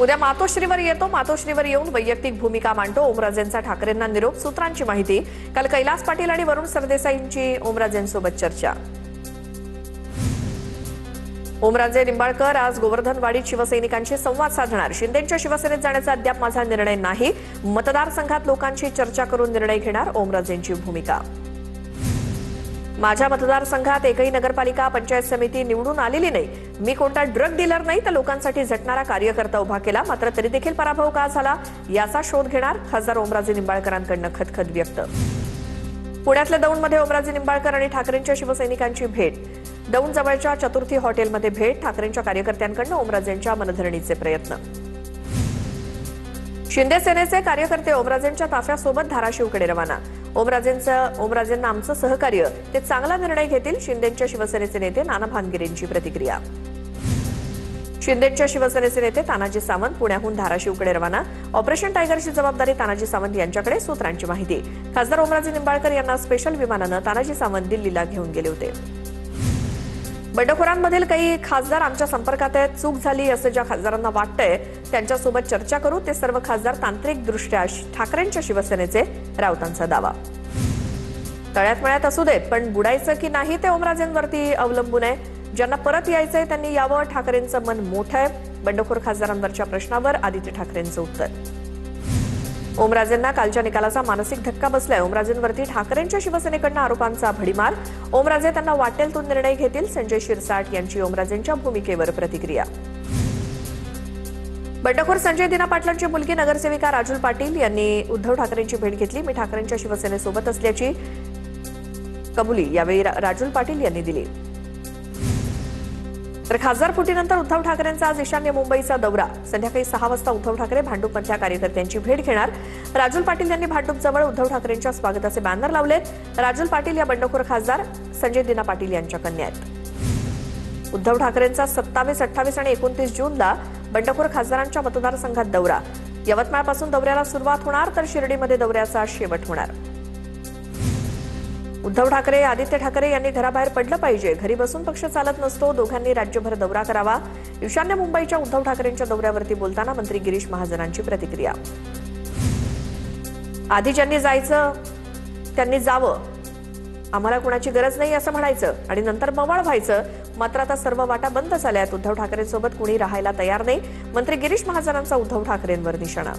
उद्या मातोश्रीवर येतो. मातोश्रीवर येऊन वैयक्तिक भूमिका मांडतो. ओमराजेंचा ठाकरेंना निरोप. सूत्रांची माहिती. काल कैलास पाटील आणि वरुण सरदेसाईंची ओमराजेंसोबत चर्चा. ओमराजे निंबाळकर आज गोवर्धनवाडीत शिवसैनिकांशी संवाद साधणार. शिंदेंच्या शिवसेनेत जाण्याचा अद्याप माझा निर्णय नाही. मतदारसंघात लोकांशी चर्चा करून निर्णय घेणार. ओमराजेंची भूमिका. माझ्या मतदारसंघात एकही नगरपालिका पंचायत समिती निवडून आलेली नाही. मी कोणता ड्रग डीलर नाही, तर लोकांसाठी झटणारा कार्यकर्ता उभा केला. मात्र तरी देखील पराभव का झाला याचा शोध घेणार. खासदार ओमराजे निंबाळकरांकडून खदखद व्यक्त. पुण्यातल्या दौंडमध्ये ओमराजे निंबाळकर आणि ठाकरेंच्या शिवसैनिकांची भेट. दौंड जवळच्या चतुर्थी हॉटेलमध्ये भेट. ठाकरेंच्या कार्यकर्त्यांकडून ओमराजेंच्या मनधरणीचे प्रयत्न. शिंदे सेनेचे कार्यकर्ते ओमराजेंच्या ताफ्यासोबत धाराशिवकडे रवाना. ओमराजेंना आमचं सहकार्य, ते चांगला निर्णय घेतील. शिंदेच्या शिवसेनेचे नेते नाना भानगिरेंची प्रतिक्रिया. शिंदेच्या शिवसेनेचे नेते तानाजी सावंत पुण्याहून धाराशिवकडे रवाना. ऑपरेशन टायगरची जबाबदारी तानाजी सावंत यांच्याकडे. सूत्रांची माहिती. खासदार ओमराजे निंबाळकर यांना स्पेशल विमानानं तानाजी सावंत दिल्लीला घेऊन गेले होते. बंडखोरांमधील काही खासदार आमच्या संपर्कात आहेत. चूक झाली असं ज्या खासदारांना वाटतंय त्यांच्यासोबत चर्चा करू. ते सर्व खासदार तांत्रिकदृष्ट्या ठाकरेंच्या शिवसेनेचे. राऊतांचा दावा. तळ्यात मळ्यात असू देत, पण बुडायचं की नाही ते ओमराजेंवरती अवलंबून आहे. ज्यांना परत यायचंय त्यांनी यावं. ठाकरेंचं मन मोठं आहे. बंडखोर खासदारांवरच्या प्रश्नावर आदित्य ठाकरेंचं उत्तर. ओमराजेंना कालच्या निकालाचा मानसिक धक्का बसलाय. ओमराजेंवरती ठाकरेंच्या शिवसेनेकडून आरोपांचा भडीमार. ओमराजे त्यांना वाटेल तो निर्णय घेतील. संजय शिरसाट यांची ओमराजेंच्या भूमिकेवर प्रतिक्रिया. बंडखोर संजय दिना पाटलांची मुलगी नगरसेविका राजुल पाटील यांनी उद्धव ठाकरेंची भेट घेतली. मी ठाकरेंच्या शिवसेनेसोबत असल्याची कबुली यावेळी राजुल पाटील यांनी दिली. तर खासदार फुटीनंतर उद्धव ठाकरेंचा आज ईशान्य मुंबईचा दौरा. संध्याकाळी 6 वाजता उद्धव ठाकरे भांडूपमधल्या कार्यकर्त्यांची भेट घेणार. राजुल पाटील यांनी भांडूपजवळ उद्धव ठाकरेंच्या स्वागताचे बॅनर लावलेत. राजुल पाटील या बंडखोर खासदार संजय दिना पाटील यांच्या कन्या आहेत. उद्धव ठाकरेंचा 27, 28 आणि 29 जूनला बंडखोर खासदारांच्या मतदारसंघात दौरा. यवतमाळपासून दौऱ्याला सुरुवात होणार, तर शिर्डीमध्ये दौऱ्याचा शेवट होणार. उद्धव ठाकरे, आदित्य ठाकरे यांनी घराबाहेर पडलं पाहिजे. घरी बसून पक्ष चालत नसतो. दोघांनी राज्यभर दौरा करावा. ईशान्य मुंबईच्या उद्धव ठाकरेंच्या दौऱ्यावरती बोलताना मंत्री गिरीश महाजनांची प्रतिक्रिया. आधी ज्यांनी जायचं त्यांनी जावं. आम्हाला कुणाची गरज नाही असं म्हणायचं आणि नंतर मवाळ व्हायचं. मात्र आता सर्व वाटा बंद झाल्यात. उद्धव ठाकरेंसोबत कुणी राहायला तयार नाही. मंत्री गिरीश महाजनांचा उद्धव ठाकरेंवर निशाणा.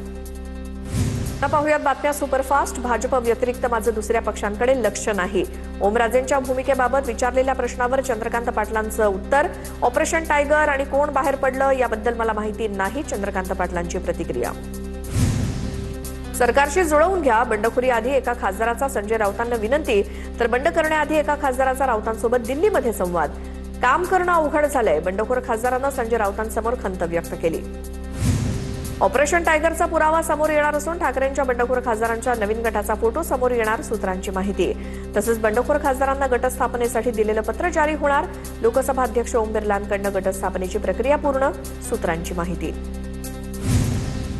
पाहुयात बातम्या सुपरफास्ट. भाजप व्यतिरिक्त माझं दुसऱ्या पक्षांकडे लक्ष नाही. ओमराजेंच्या भूमिकेबाबत विचारलेल्या प्रश्नावर चंद्रकांत पाटलांचं उत्तर. ऑपरेशन टायगर आणि कोण बाहेर पडलं याबद्दल मला माहिती नाही. चंद्रकांत पाटलांची प्रतिक्रिया. सरकारशी जुळवून घ्या. बंडखोरी आधी एका खासदाराचा संजय राऊतांना विनंती. तर बंड करण्याआधी एका खासदाराचा राऊतांसोबत दिल्लीमध्ये संवाद. काम करणं अवघड झालंय. बंडखोर खासदारांना संजय राऊतांसमोर खंत व्यक्त केली. ऑपरेशन टायगरचा पुरावा समोर येणार असून ठाकरेंच्या बंडखोर खासदारांच्या नवीन गटाचा फोटो समोर येणार. सूत्रांची माहिती. तसंच बंडखोर खासदारांना गटस्थापनेसाठी दिलेलं पत्र जारी होणार. लोकसभा अध्यक्ष ओम बिर्लांकडून गटस्थापनेची प्रक्रिया पूर्ण. सूत्रांची माहिती.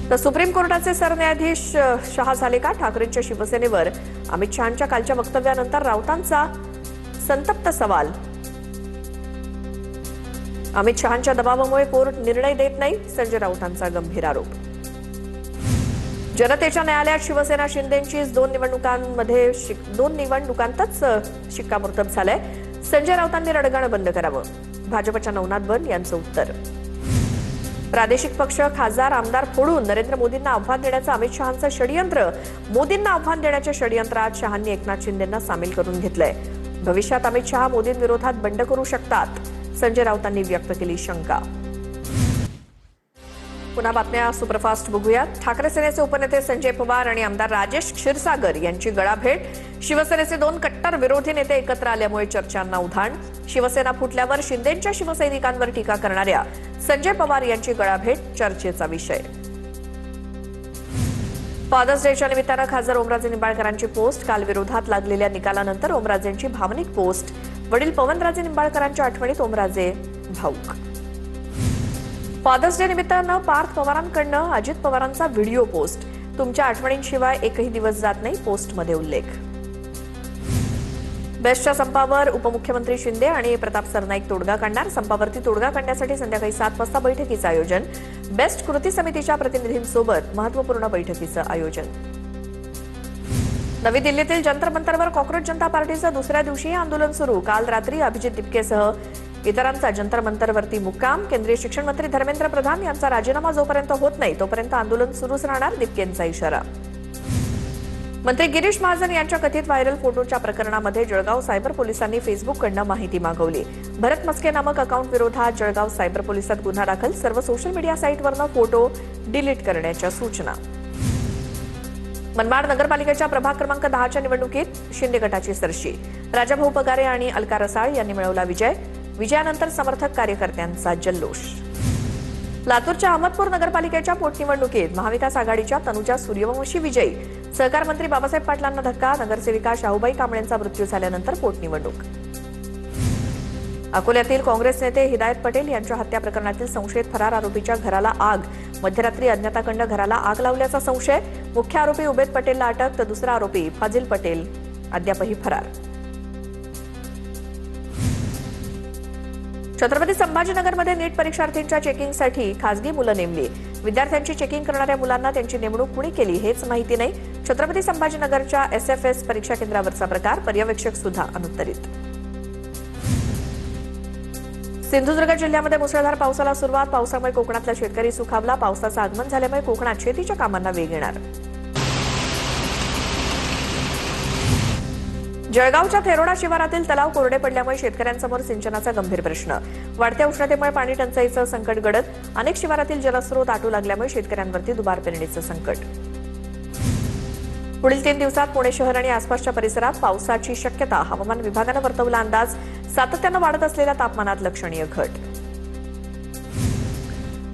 तर सुप्रीम कोर्टाचे सरन्यायाधीश शहा झाले का? ठाकरेंच्या शिवसेनेवर अमित शहांच्या कालच्या वक्तव्यानंतर राऊतांचा संतप्त सवाल. अमित शहांच्या दबावामुळे कोर्ट निर्णय देत नाही. संजय राऊतांचा गंभीर आरोप. जनतेच्या न्यायालयात शिवसेना शिंदेंचीच 2 निवडणुकांतच शिक्कामोर्तब झालंय. संजय राऊतांनी रडगाणं बंद करावं. भाजपच्या नवनाथ बन यांचं उत्तर. प्रादेशिक पक्ष, खासदार, आमदार फोडून नरेंद्र मोदींना आव्हान देण्याचं अमित शहांचं षडयंत्र. मोदींना आव्हान देण्याच्या षडयंत्रात शहांनी एकनाथ शिंदेंना सामील करून घेतलंय. भविष्यात अमित शहा मोदींविरोधात बंड करू शकतात. संजय राऊतांनी व्यक्त केली शंका. पुन्हा बातम्या सुपरफास्ट बघूयात. ठाकरे सेनेचे उपनेते संजय पवार आणि आमदार राजेश क्षीरसागर यांची गळाभेट. शिवसेनेचे 2 कट्टर विरोधी नेते एकत्र आल्यामुळे चर्चांना उधाण. शिवसेना फुटल्यावर शिंदेच्या शिवसैनिकांवर टीका करणाऱ्या संजय पवार यांची गळाभेट चर्चेचा विषय. फादर्स डेच्या निमित्तानं खासदार ओमराजे निंबाळकरांची पोस्ट. काल विरोधात लागलेल्या निकालानंतर ओमराजेंची भावनिक पोस्ट. वडील पवनराजे निंबाळकरांच्या आठवणीत ओमराजे भाऊक. फादर्स डे निमित्तानं पार्थ पवारांकडनं अजित पवारांचा व्हिडिओ पोस्ट. तुमच्या आठवणींशिवाय एकही दिवस जात नाही. पोस्टमध्ये उल्लेख. बेस्टच्या संपावर उपमुख्यमंत्री शिंदे आणि प्रताप सरनाईक तोडगा काढणार. संपावरती तोडगा काढण्यासाठी संध्याकाळी 7 वाजता बैठकीचं आयोजन. बेस्ट कृती समितीच्या प्रतिनिधींसोबत महत्त्वपूर्ण बैठकीचं आयोजन. नवी दिल्लीतील जंतर मंतरवर कॉक्रोच जनता पार्टीचं दुसऱ्या दिवशी आंदोलन सुरू. काल रात्री अभिजित दिपकेसह इतरांचा जंतर मंतरवरती मुक्काम. केंद्रीय शिक्षण मंत्री धर्मेंद्र प्रधान यांचा राजीनामा जोपर्यंत होत नाही तोपर्यंत आंदोलन सुरूच राहणार, दिपकेंचा इशारा. मंत्री गिरीश महाजन यांच्या कथित व्हायरल फोटोच्या प्रकरणामध्ये जळगाव सायबर पोलिसांनी फेसबुककडून माहिती मागवली. भरत मस्के नामक अकाउंट विरोधात जळगाव सायबर पोलिसात गुन्हा दाखल. सर्व सोशल मीडिया साईटवरनं फोटो डिलीट करण्याच्या सूचना. मनमाड नगरपालिकेच्या प्रभाग क्रमांक 10च्या निवडणुकीत शिंदे गटाची सरशी. राजाभाऊ पगारे आणि अलका रसाळ यांनी मिळवला विजय. विजयानंतर समर्थक कार्यकर्त्यांचा जल्लोष. लातूरच्या अहमदपूर नगरपालिकेच्या पोटनिवडणुकीत महाविकास आघाडीच्या तनुजा सूर्यवंशी विजयी. सहकार मंत्री बाबासाहेब पाटलांना धक्का. नगरसेविका शाहूबाई कांबळेंचा मृत्यू झाल्यानंतर पोटनिवडणूक. अकोल्यातील काँग्रेस नेते हिदायत पटेल यांच्या हत्या प्रकरणातील संशयित फरार आरोपीच्या घराला आग. मध्यरात्री अज्ञाताकडून घराला आग लावल्याचा संशय. मुख्य आरोपी उबेद पटेलला अटक तर दुसरा आरोपी फाजिल पटेल अद्यापही फरार. छत्रपती संभाजीनगरमध्ये नीट परीक्षार्थींच्या चेकिंगसाठी खासगी मुलं नेमली. विद्यार्थ्यांची चेकिंग करणाऱ्या मुलांना त्यांची नेमणूक कुणी केली हेच माहिती नाही. छत्रपती संभाजीनगरच्या एसएफएस परीक्षा केंद्रावरचा प्रकार. पर्यवेक्षक सुद्धा अनुत्तरित. सिंधुदुर्ग जिल्ह्यामध्ये मुसळधार पावसाला सुरुवात. पावसामुळे कोकणातला शेतकरी सुखावला. पावसाचं आगमन झाल्यामुळे कोकणात शेतीच्या कामांना वेग येणार. जळगावच्या थेरोडा शिवारातील तलाव कोरडे पडल्यामुळे शेतकऱ्यांसमोर सिंचनाचा गंभीर प्रश्न. वाढत्या उष्णतेमुळे पाणी टंचाईचं संकट गडद. अनेक शिवारातील जलस्रोत आटू लागल्यामुळे शेतकऱ्यांवरती दुबार पेरणीचं संकट. पुढील 3 दिवसात पुणे शहर आणि आसपासच्या परिसरात पावसाची शक्यता. हवामान विभागानं वर्तवला अंदाज. सातत्यानं वाढत असलेल्या तापमानात लक्षणीय घट.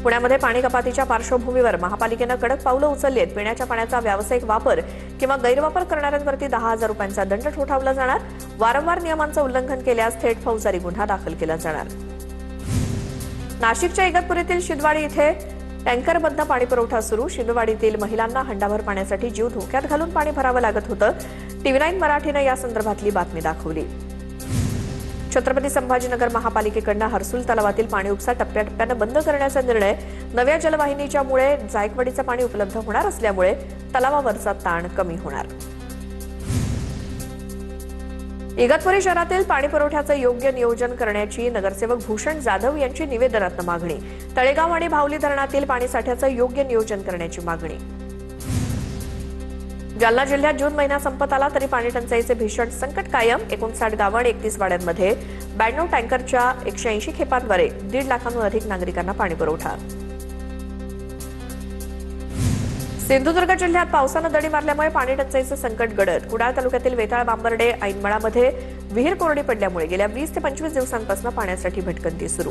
पुण्यामध्ये पाणी कपातीच्या पार्श्वभूमीवर महापालिकेनं कडक पावलं उचलली आहेत. पिण्याच्या पाण्याचा व्यावसायिक वापर किंवा गैरवापर करणाऱ्यांवरती 10,000 रुपयांचा दंड ठोठावला जाणार. वारंवार नियमांचं उल्लंघन केल्यास थेट फौजदारी गुन्हा दाखल केला जाणार. नाशिकच्या इगतपुरीतील शिंदवाडी इथे टँकरबंद पाणीपुरवठा सुरू. शिंदवाडीतील महिलांना हंडाभर पाण्यासाठी जीव धोक्यात घालून पाणी भरावं लागत होतं. TV9 मराठीनं या संदर्भातली बातमी दाखवली. छत्रपती संभाजीनगर महापालिकेकडून हर्सुल तलावातील पाणी उपसा टप्प्याटप्प्यानं बंद करण्याचा निर्णय. नव्या जलवाहिनीच्यामुळे जायकवाडीचं पाणी उपलब्ध होणार असल्यामुळे तलावावरचा ताण कमी होणार. इगतपुरी शहरातील पाणी पुरवठ्याचं योग्य नियोजन करण्याची नगरसेवक भूषण जाधव यांची निवेदनात मागणी. तळेगाव आणि भावली धरणातील पाणीसाठ्याचं योग्य नियोजन करण्याची मागणी. जालना जिल्ह्यात जून महिना संपत आला तरी पाणी टंचाईचे भीषण संकट कायम. 59 गावं आणि 31 वाड्यांमध्ये 92 टँकरच्या 180 खेपांद्वारे 1.5 लाखांहून अधिक नागरिकांना पाणी पुरवठा. सिंधुदुर्ग जिल्ह्यात पावसानं दडी मारल्यामुळे पाणी टंचाईचं संकट गडद. कुडाळ तालुक्यातील वेताळ बांबर्डे ऐनमळामध्ये विहीर कोरडी पडल्यामुळे गेल्या 20 ते 25 दिवसांपासून पाण्यासाठी भटकंती सुरू.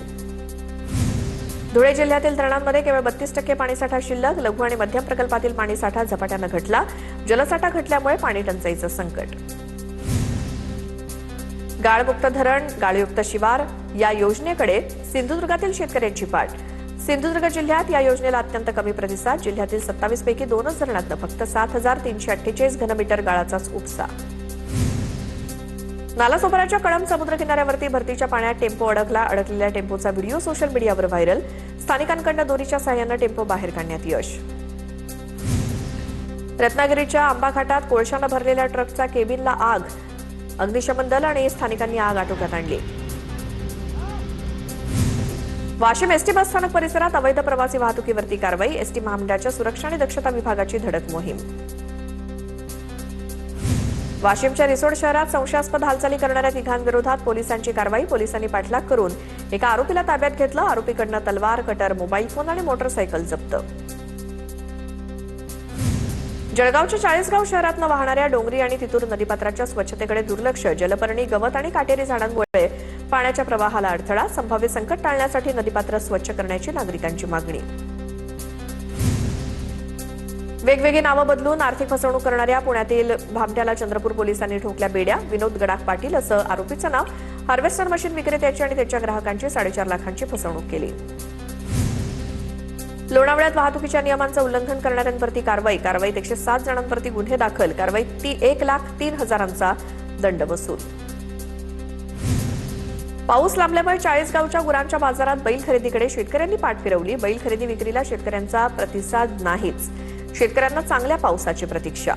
धुळे जिल्ह्यातील धरणांमध्ये केवळ 32% पाणीसाठा शिल्लक. लघु आणि मध्यम प्रकल्पातील पाणीसाठा झपाट्यानं घटला. जलसाठा घटल्यामुळे पाणी टंचाईचं संकट. गाळमुक्त धरण, गाळयुक्त शिवार या योजनेकडे सिंधुदुर्गातील शेतकऱ्यांची पाठ. सिंधुदुर्ग जिल्ह्यात या योजनेला अत्यंत कमी प्रतिसाद. जिल्ह्यातील 27 पैकी 2च धरणातनं फक्त 7,348 घनमीटर गाळाचाच उपसा. नालासोपाराच्या कळंब समुद्र किनाऱ्यावरती भरतीच्या पाण्यात टेम्पो अडकला. अडकलेल्या टेम्पोचा व्हिडिओ सोशल मीडियावर व्हायरल. स्थानिकांकडून दोरीच्या साह्यानं टेम्पो बाहेर काढण्यात यश. रत्नागिरीच्या आंबा घाटात कोळशानं भरलेल्या ट्रकच्या केबिनला आग. अग्निशमन दल आणि स्थानिकांनी आग आटोक्यात आणली. वाशिम एसटी बस स्थानक परिसरात अवैध प्रवासी वाहतुकीवरती कारवाई. एसटी महामंडळाच्या सुरक्षा आणि दक्षता विभागाची धडक मोहीम. वाशिमच्या रिसोड शहरात संशयास्पद हालचाली करणाऱ्या तिघांविरोधात पोलिसांची कारवाई. पोलिसांनी पाठलाग करून एका आरोपीला ताब्यात घेतलं. आरोपीकडनं तलवार, कटर, मोबाईल फोन आणि मोटरसायकल जप्त. जळगावच्या 40गाव शहरातनं वाहणाऱ्या डोंगरी आणि तितूर नदीपात्राच्या स्वच्छतेकडे दुर्लक्ष. जलपर्णी, गवत आणि काटेरी झाडांमुळे पाण्याच्या प्रवाहाला अडथळा. संभाव्य संकट टाळण्यासाठी नदीपात्र स्वच्छ करण्याची नागरिकांची मागणी. वेगवेगळी नावं बदलून आर्थिक फसवणूक करणाऱ्या पुण्यातील भामट्याला चंद्रपूर पोलिसांनी ठोकल्या बेड्या. विनोद गडाख पाटील असं आरोपीचं नाव. हार्वेस्टर मशीन विक्रेत्याची आणि त्याच्या ग्राहकांची 4.5 लाखांची फसवणूक केली. लोणावळ्यात वाहतुकीच्या नियमांचं उल्लंघन करणाऱ्यांवरती कारवाईत 107 जणांवरती गुन्हे दाखल. कारवाईत 1,03,000चा दंड वसूल. पाऊस लांबल्यामुळे चाळीसगावच्या गुरांच्या बाजारात बैल खरेदीकडे शेतकऱ्यांनी पाठ फिरवली. बैल खरेदी विक्रीला शेतकऱ्यांचा प्रतिसाद नाहीच. शेतकऱ्यांना चांगल्या पावसाची प्रतीक्षा.